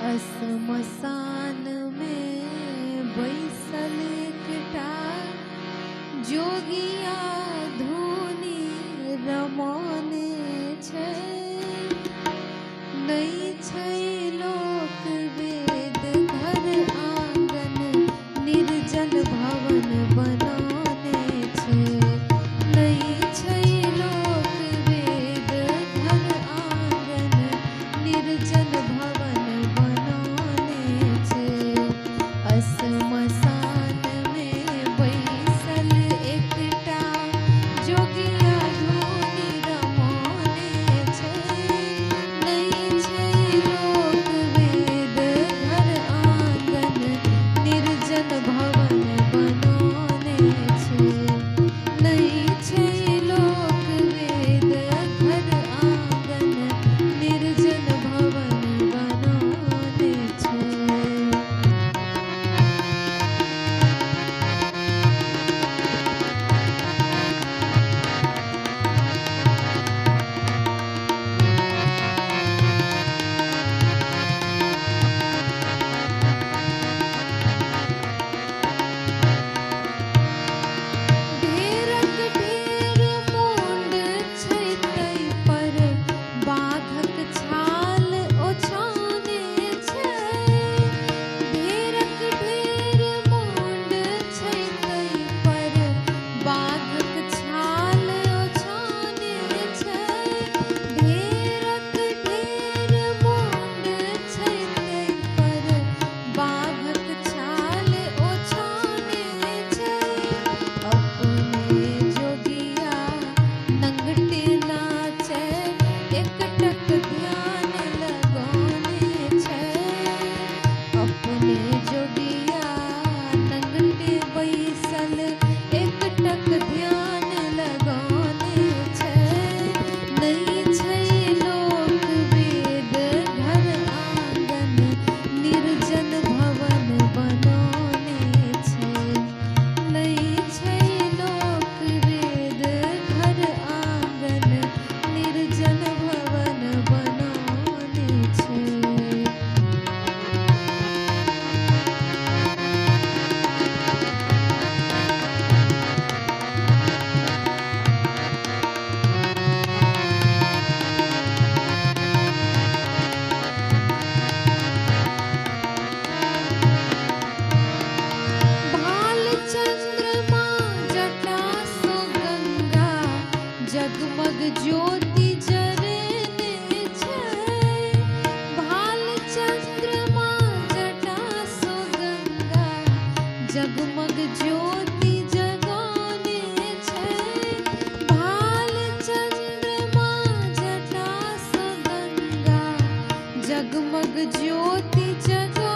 असमसान में बैसल एकटा जोगिया धुनी रमने छै। नहीं छै लोक वेद घर आंगन निर्जन भवन बनाने छै। नहीं छै लोक वेद घर आंगन निर्जन भवन बनाने छै। असमसान में बैसल एकटा जोगिया धुनी रमने छै। नहीं छै लोक वेद घर आंगन निर्जन भवन बनाने छै। नहीं छै लोक वेद घर आंगन निर्जन भवन बनाने छै। ढेरक ढेर मोंड छै तै पर बाघक छाल ओछाने छै। ढेरक ढेर मोंड छै तै पर बाघक छाल ओछाने छै। ढेरक ढेर मोंड छै तै पर बाघक छाल ओछाने छै। अपने जोगिया नंगटे नाचे एकटक ध्यान लगाने छै। अपने जोगिया नंगटे बैसल एकटक ध्यान लगाने छै। नहीं छै लोक वेद घर आंगन निर्जन भवन बनाने छै। नहीं छै लोक वेद घर आंगन निर्जन भवन बनाने छै। भाल चंद्रमा जटा सो गंगा जगमग ज्योति जरने छै। भाल चंद्रमा जटा सो गंगा जगमग ज्योति जगाने छै। भाल चंद्रमा जटा सो गंगा जगमग ज्योति जगा